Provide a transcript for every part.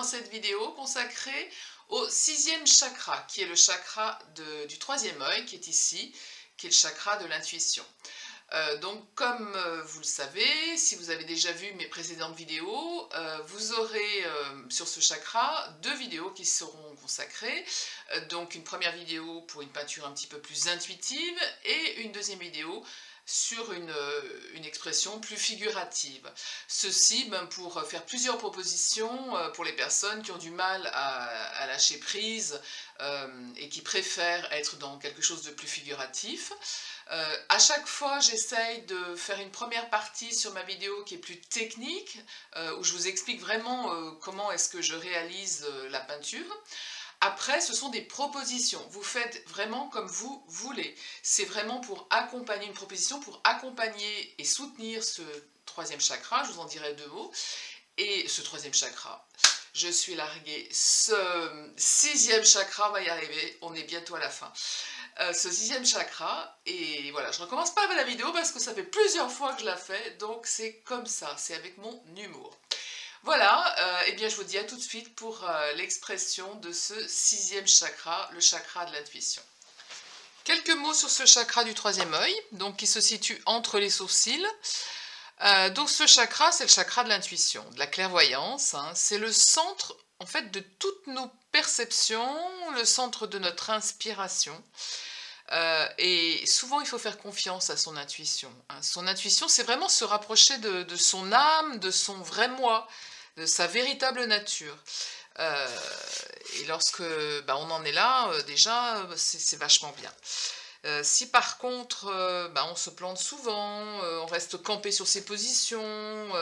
cette vidéo consacrée au sixième chakra, qui est le chakra du troisième œil, qui est ici, qui est le chakra de l'intuition. Donc comme vous le savez, si vous avez déjà vu mes précédentes vidéos, vous aurez sur ce chakra 2 vidéos qui seront consacrées. Donc une première vidéo pour une peinture un petit peu plus intuitive et une deuxième vidéo sur une expression plus figurative. Ceci pour faire plusieurs propositions pour les personnes qui ont du mal à lâcher prise et qui préfèrent être dans quelque chose de plus figuratif. À chaque fois, j'essaye de faire une première partie sur ma vidéo qui est plus technique, où je vous explique vraiment comment est-ce que je réalise la peinture. Après, ce sont des propositions. Vous faites vraiment comme vous voulez. C'est vraiment pour accompagner une proposition, pour accompagner et soutenir ce troisième chakra. Je vous en dirai 2 mots. Et ce troisième chakra, je suis larguée. Ce sixième chakra va y arriver. On est bientôt à la fin. Ce sixième chakra, et voilà, je recommence pas la vidéo parce que ça fait plusieurs fois que je la fais, donc c'est comme ça, c'est avec mon humour. Voilà, et bien je vous dis à tout de suite pour l'expression de ce sixième chakra, le chakra de l'intuition. Quelques mots sur ce chakra du troisième œil, donc qui se situe entre les sourcils. Donc ce chakra, c'est le chakra de l'intuition, de la clairvoyance, hein. C'est le centre en fait de toutes nos perceptions, le centre de notre inspiration. Et souvent, il faut faire confiance à son intuition, hein. Son intuition, c'est vraiment se rapprocher de son âme, de son vrai moi, de sa véritable nature. Et lorsque on en est là, déjà, c'est vachement bien. Si par contre on se plante souvent, on reste campé sur ses positions,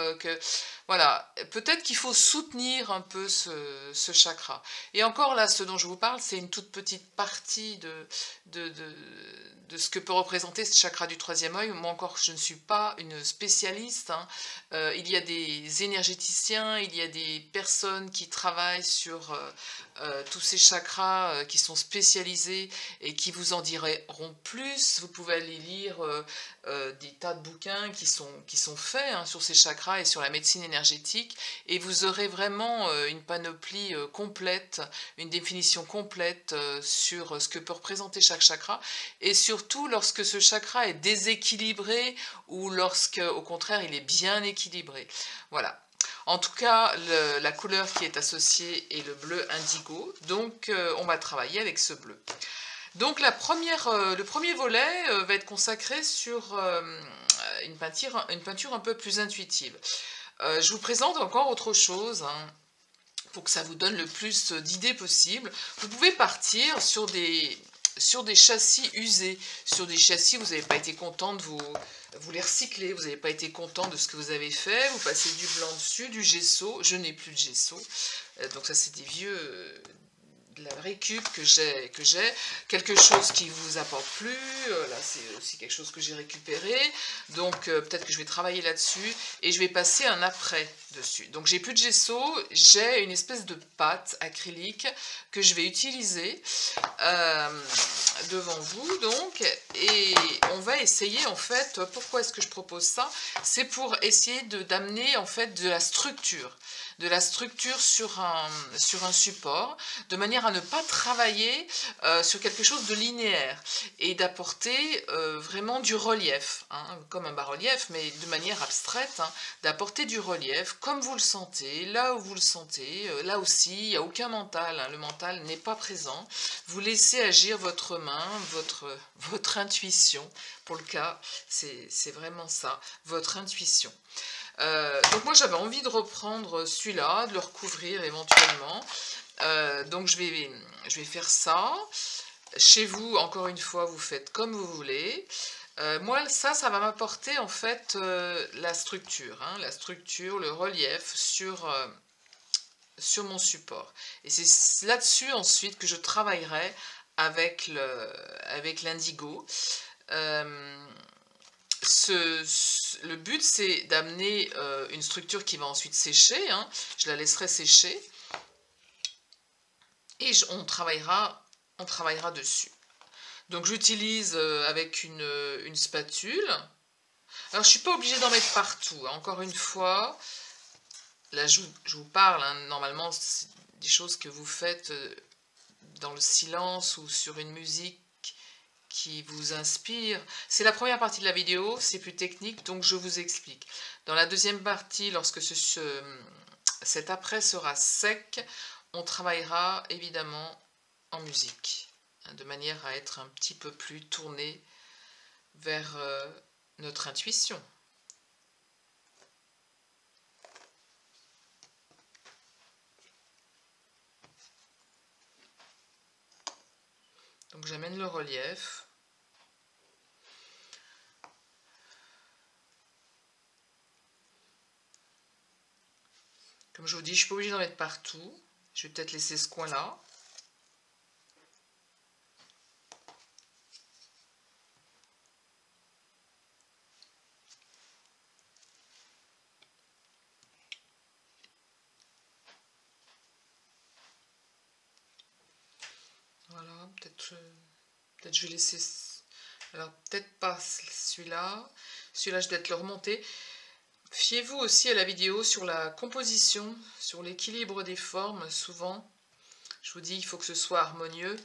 voilà, peut-être qu'il faut soutenir un peu ce chakra. Et encore là, ce dont je vous parle, c'est une toute petite partie de ce que peut représenter ce chakra du troisième œil. Moi encore, je ne suis pas une spécialiste, hein. Il y a des énergéticiens, il y a des personnes qui travaillent sur tous ces chakras qui sont spécialisés et qui vous en diront plus. Vous pouvez aller lire des tas de bouquins qui sont faits, hein, sur ces chakras et sur la médecine énergétique, et vous aurez vraiment une panoplie complète, une définition complète sur ce que peut représenter chaque chakra, et surtout lorsque ce chakra est déséquilibré ou lorsque au contraire il est bien équilibré. Voilà. En tout cas, la couleur qui est associée est le bleu indigo, donc on va travailler avec ce bleu. Donc le premier volet va être consacré sur une peinture un peu plus intuitive. Je vous présente encore autre chose, hein, pour que ça vous donne le plus d'idées possible. Vous pouvez partir sur des châssis usés, sur des châssis où vous n'avez pas été content de vous les recycler, vous n'avez pas été content de ce que vous avez fait, vous passez du blanc dessus, du gesso. Je n'ai plus de gesso, donc ça c'est des vieux... de la récup que j'ai, quelque chose qui vous apporte plus, là c'est aussi quelque chose que j'ai récupéré, donc peut-être que je vais travailler là-dessus, et je vais passer un après dessus. Donc j'ai plus de gesso, j'ai une espèce de pâte acrylique que je vais utiliser devant vous, donc, et on va essayer en fait, pourquoi est-ce que je propose ça? C'est pour essayer d'amener en fait de la structure sur un support, de manière à ne pas travailler sur quelque chose de linéaire, et d'apporter vraiment du relief, hein, comme un bas-relief, mais de manière abstraite, hein, d'apporter du relief comme vous le sentez, là où vous le sentez. Là aussi, il n'y a aucun mental, hein, le mental n'est pas présent. Vous laissez agir votre main, votre intuition. Pour le cas, c'est vraiment ça, votre intuition. Donc moi j'avais envie de reprendre celui-là, de le recouvrir éventuellement, donc je vais faire ça. Chez vous, encore une fois, vous faites comme vous voulez. Moi ça va m'apporter en fait la structure, hein, le relief sur mon support, et c'est là-dessus ensuite que je travaillerai avec l'indigo. Le but, c'est d'amener une structure qui va ensuite sécher, hein. Je la laisserai sécher et on travaillera dessus. Donc j'utilise avec une spatule. Alors je ne suis pas obligée d'en mettre partout, hein. Encore une fois, là je vous parle, hein, normalement c'est des choses que vous faites dans le silence ou sur une musique qui vous inspire. C'est la première partie de la vidéo, c'est plus technique, donc je vous explique. Dans la deuxième partie, lorsque cet après sera sec, on travaillera évidemment en musique, hein, de manière à être un petit peu plus tourné vers notre intuition. Donc j'amène le relief. Comme je vous dis, je ne suis pas obligée d'en mettre partout. Je vais peut-être laisser ce coin-là. Voilà, peut-être je vais laisser... Alors, peut-être pas celui-là. Celui-là, je vais peut-être le remonter. Fiez-vous aussi à la vidéo sur la composition, sur l'équilibre des formes. Souvent, je vous dis, il faut que ce soit harmonieux.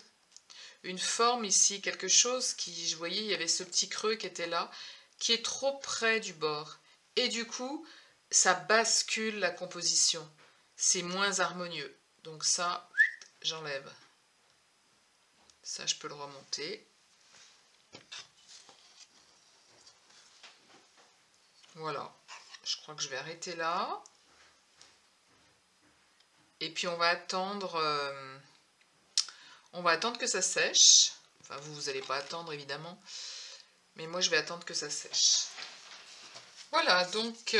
Une forme ici, quelque chose qui, je voyais, il y avait ce petit creux qui était là, qui est trop près du bord. Et du coup, ça bascule la composition. C'est moins harmonieux. Donc ça, j'enlève. Ça, je peux le remonter. Voilà. Je crois que je vais arrêter là. Et puis on va attendre que ça sèche. Enfin, vous n'allez pas attendre évidemment. Mais moi, je vais attendre que ça sèche. Voilà, donc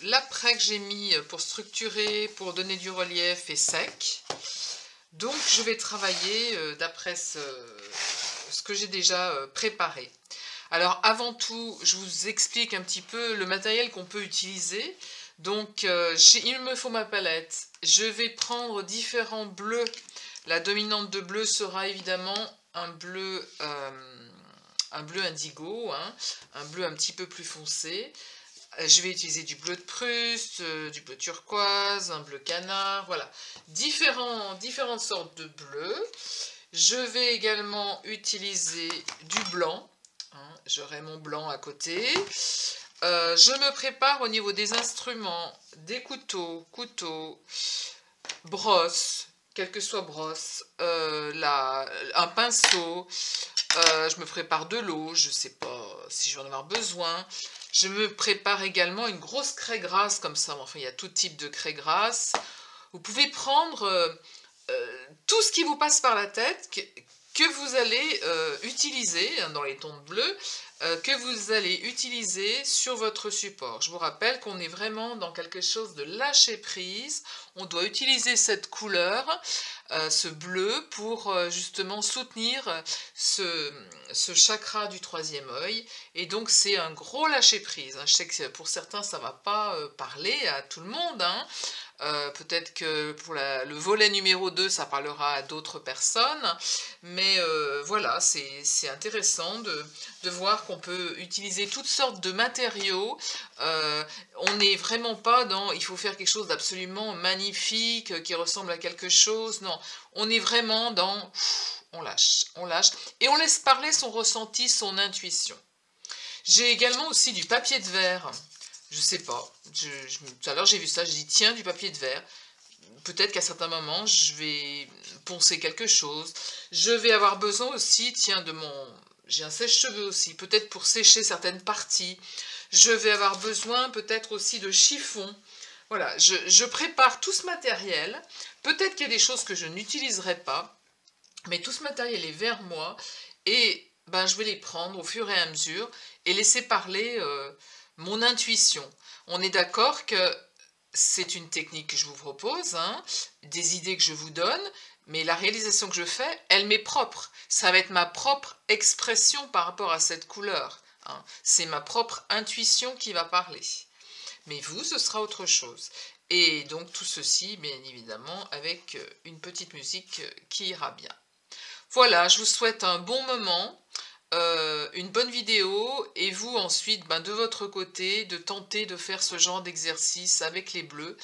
l'après que j'ai mis pour structurer, pour donner du relief est sec. Donc je vais travailler d'après ce que j'ai déjà préparé. Alors avant tout, je vous explique un petit peu le matériel qu'on peut utiliser. Donc il me faut ma palette. Je vais prendre différents bleus. La dominante de bleu sera évidemment un bleu indigo, hein, un bleu un petit peu plus foncé. Je vais utiliser du bleu de Prusse, du bleu turquoise, un bleu canard, voilà. Différentes sortes de bleus. Je vais également utiliser du blanc. Hein, j'aurai mon blanc à côté. Je me prépare au niveau des instruments, des couteaux, brosses, quelle que soit brosse, un pinceau. Je me prépare de l'eau, je ne sais pas si je vais en avoir besoin. Je me prépare également une grosse craie grasse comme ça. Enfin, il y a tout type de craie grasse. Vous pouvez prendre tout ce qui vous passe par la tête, que vous allez utiliser hein, dans les tons bleus, que vous allez utiliser sur votre support. Je vous rappelle qu'on est vraiment dans quelque chose de lâcher prise. On doit utiliser cette couleur, ce bleu, pour justement soutenir ce chakra du troisième œil. Et donc c'est un gros lâcher prise. Je sais que pour certains ça ne va pas parler à tout le monde, hein. Peut-être que pour le volet numéro 2, ça parlera à d'autres personnes. Mais voilà, c'est intéressant de voir qu'on peut utiliser toutes sortes de matériaux. On n'est vraiment pas dans il faut faire quelque chose d'absolument magnifique, qui ressemble à quelque chose. Non, on est vraiment dans on lâche. Et on laisse parler son ressenti, son intuition. J'ai également aussi du papier de verre. Je sais pas. Tout à l'heure, j'ai vu ça. J'ai dit, tiens, du papier de verre. Peut-être qu'à certains moments, je vais poncer quelque chose. Je vais avoir besoin aussi, tiens, j'ai un sèche-cheveux aussi. Peut-être pour sécher certaines parties. Je vais avoir besoin peut-être aussi de chiffon. Voilà, je prépare tout ce matériel. Peut-être qu'il y a des choses que je n'utiliserai pas. Mais tout ce matériel est vers moi. Et ben, je vais les prendre au fur et à mesure et laisser parler mon intuition. On est d'accord que c'est une technique que je vous propose, hein, des idées que je vous donne, mais la réalisation que je fais, elle m'est propre. Ça va être ma propre expression par rapport à cette couleur. Hein. C'est ma propre intuition qui va parler. Mais vous, ce sera autre chose. Et donc tout ceci, bien évidemment, avec une petite musique qui ira bien. Voilà, je vous souhaite un bon moment. Une bonne vidéo et vous ensuite de votre côté de tenter de faire ce genre d'exercice avec les bleus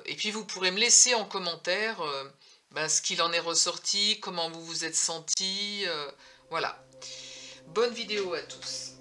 Et puis vous pourrez me laisser en commentaire ben, ce qu'il en est ressorti, comment vous vous êtes senti. Voilà. Bonne vidéo à tous.